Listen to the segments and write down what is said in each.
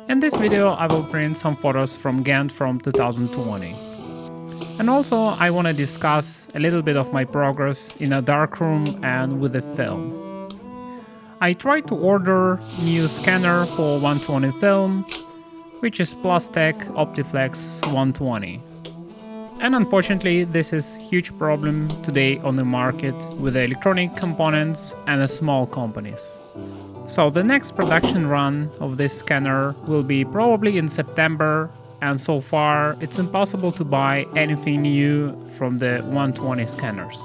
In this video, I will print some photos from Ghent from 2020. And also, I want to discuss a little bit of my progress in a darkroom and with the film. I tried to order new scanner for 120 film, which is Plustek Optiflex 120. And unfortunately, this is a huge problem today on the market with the electronic components and the small companies. So the next production run of this scanner will be probably in September, and so far it's impossible to buy anything new from the 120 scanners.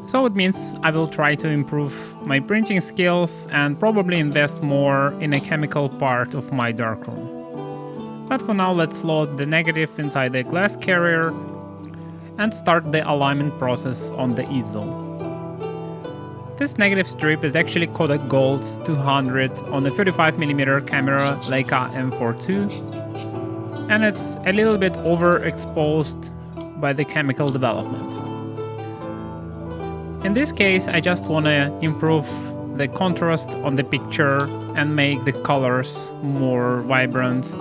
So it means I will try to improve my printing skills and probably invest more in a chemical part of my darkroom. But for now, let's load the negative inside the glass carrier and start the alignment process on the easel. This negative strip is actually coated gold 200 on the 35mm camera Leica M4 II, and it's a little bit overexposed by the chemical development. In this case, I just want to improve the contrast on the picture and make the colors more vibrant.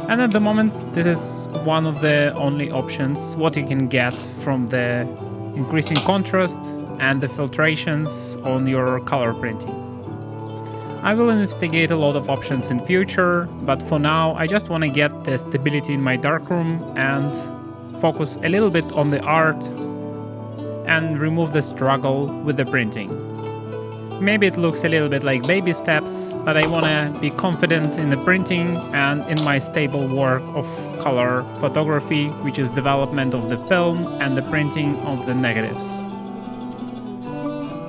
And at the moment, this is one of the only options what you can get from the increasing contrast and the filtrations on your color printing. I will investigate a lot of options in future, but for now I just want to get the stability in my darkroom and focus a little bit on the art and remove the struggle with the printing. Maybe it looks a little bit like baby steps, but I want to be confident in the printing and in my stable work of color photography, which is development of the film and the printing of the negatives.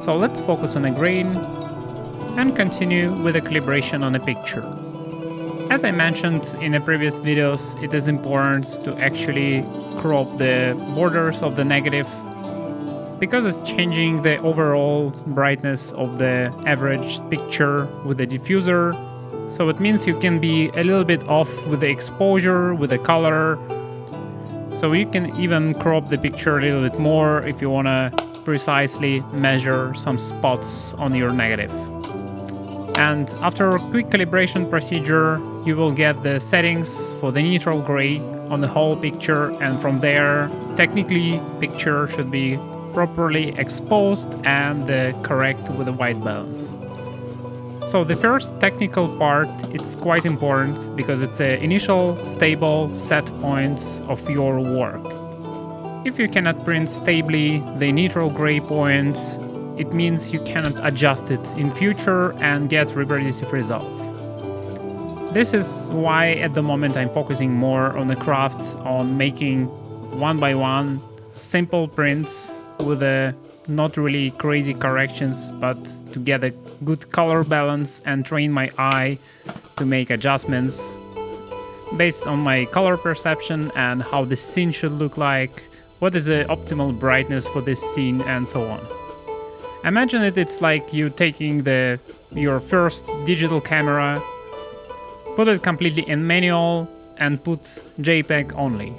So let's focus on a grain and continue with the calibration on a picture. As I mentioned in the previous videos, it is important to actually crop the borders of the negative because it's changing the overall brightness of the average picture with the diffuser. So it means you can be a little bit off with the exposure, with the color. So you can even crop the picture a little bit more if you want to precisely measure some spots on your negative. And after a quick calibration procedure, you will get the settings for the neutral gray on the whole picture, and from there, technically, picture should be properly exposed and correct with the white balance. So the first technical part, it's quite important because it's an initial stable set point of your work. If you cannot print stably the neutral gray points, it means you cannot adjust it in future and get reproducible results. This is why at the moment I'm focusing more on the craft, on making one by one simple prints with not really crazy corrections, but to get a good color balance and train my eye to make adjustments based on my color perception and how the scene should look like, what is the optimal brightness for this scene, and so on. Imagine it's like you taking your first digital camera, put it completely in manual and put JPEG only.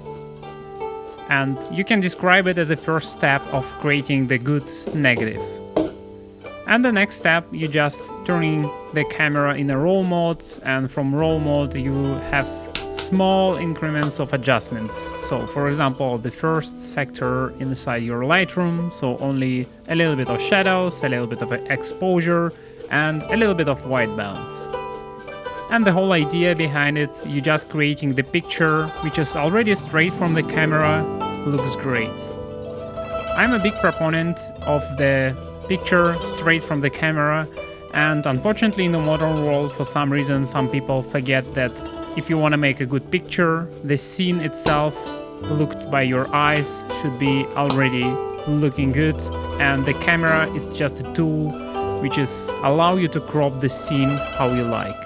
And you can describe it as a first step of creating the good negative. And the next step, you just turning the camera in a RAW mode, and from RAW mode you have small increments of adjustments. So for example, the first sector inside your Lightroom, so only a little bit of shadows, a little bit of exposure, and a little bit of white balance. And the whole idea behind it, you just creating the picture, which is already straight from the camera, looks great. I'm a big proponent of the picture straight from the camera, and unfortunately in the modern world, for some reason, some people forget that if you want to make a good picture, the scene itself, looked by your eyes, should be already looking good, and the camera is just a tool which is allow you to crop the scene how you like.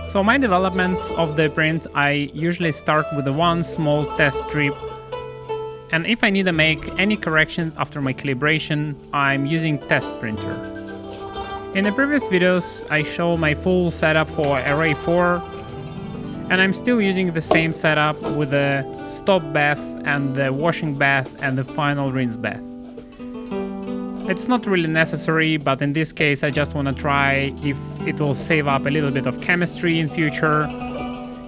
So my developments of the print, I usually start with one small test strip, and if I need to make any corrections after my calibration, I'm using test printer. In the previous videos, I show my full setup for RA4, and I'm still using the same setup with the stop bath and the washing bath and the final rinse bath. It's not really necessary, but in this case I just want to try if it will save up a little bit of chemistry in future,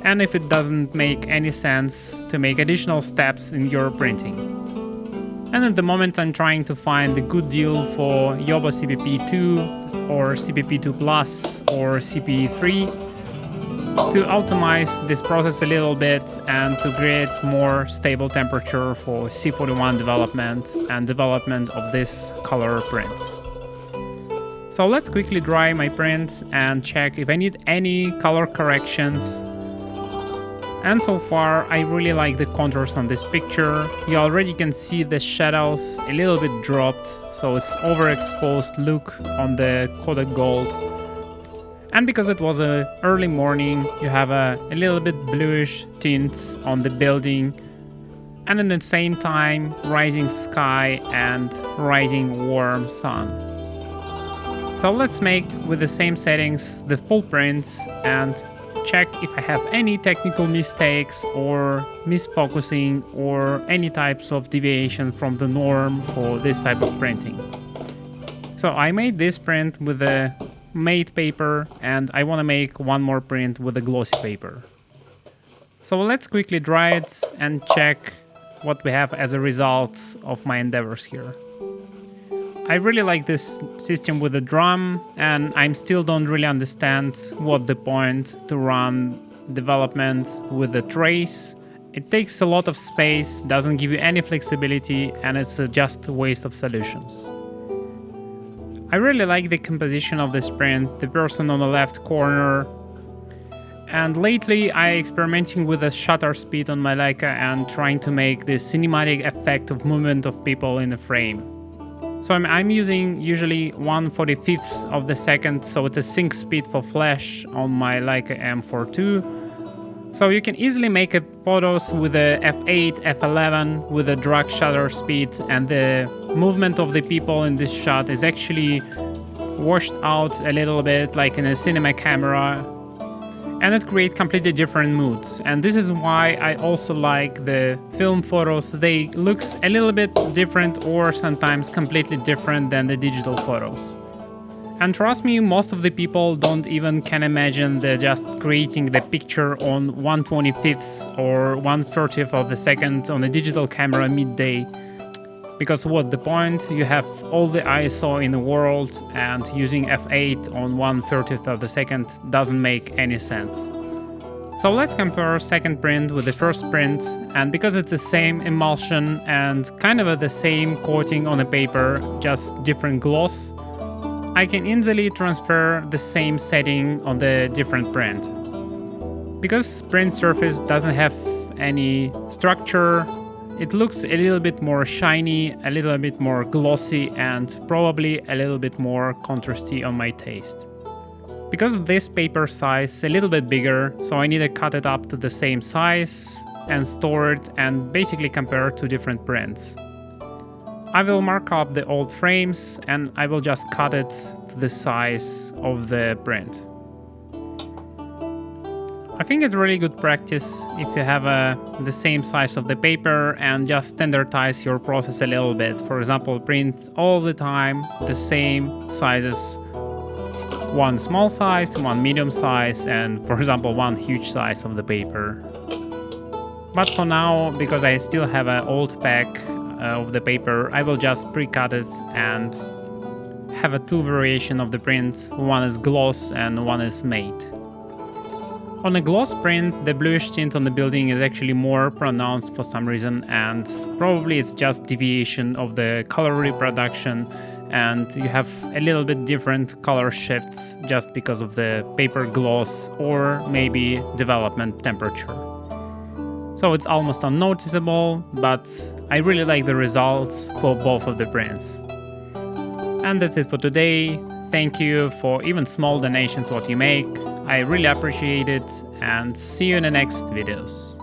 and if it doesn't make any sense to make additional steps in your printing. And at the moment I'm trying to find a good deal for Yobo CPP2 or CPP2 Plus or CP3 to optimize this process a little bit and to create more stable temperature for C41 development and development of this color prints. So let's quickly dry my print and check if I need any color corrections. And so far I really like the contours on this picture. You already can see the shadows a little bit dropped, so it's overexposed look on the coated gold. And because it was a early morning, you have a little bit bluish tints on the building, and at the same time rising sky and rising warm sun. So let's make with the same settings the full print and check if I have any technical mistakes or misfocusing or any types of deviation from the norm for this type of printing. So I made this print with a matte paper and I want to make one more print with a glossy paper. So let's quickly dry it and check what we have as a result of my endeavors here. I really like this system with the drum, and I still don't really understand what the point to run development with the trace. It takes a lot of space, doesn't give you any flexibility, and it's just a waste of solutions. I really like the composition of this print, the person on the left corner. And lately I experimenting with the shutter speed on my Leica and trying to make the cinematic effect of movement of people in the frame. So I'm using usually 1/45th of the second, so it's a sync speed for flash on my Leica M4 II. So you can easily make photos with a f8, f11 with a drag shutter speed, and the movement of the people in this shot is actually washed out a little bit like in a cinema camera, and it creates completely different moods. And this is why I also like the film photos. They look a little bit different or sometimes completely different than the digital photos. And trust me, most of the people don't even can imagine they're just creating the picture on 1/25th or 1/30th of the second on a digital camera midday. Because what the point? You have all the ISO in the world, and using f8 on 1/30th of the second doesn't make any sense. So let's compare second print with the first print, and because it's the same emulsion and kind of the same coating on the paper, just different gloss, I can easily transfer the same setting on the different print. Because print surface doesn't have any structure, it looks a little bit more shiny, a little bit more glossy, and probably a little bit more contrasty on my taste. Because of this paper size, a little bit bigger, so I need to cut it up to the same size and store it and basically compare two different prints. I will mark up the old frames and I will just cut it to the size of the print. I think it's really good practice if you have the same size of the paper and just standardize your process a little bit. For example, print all the time the same sizes. One small size, one medium size, and for example, one huge size of the paper. But for now, because I still have an old pack of the paper, I will just pre-cut it and have a two variation of the print. One is gloss and one is matte. On a gloss print, the bluish tint on the building is actually more pronounced for some reason, and probably it's just deviation of the color reproduction, and you have a little bit different color shifts just because of the paper gloss or maybe development temperature. So it's almost unnoticeable, but I really like the results for both of the prints. And that's it for today. Thank you for even small donations what you make. I really appreciate it, and see you in the next videos.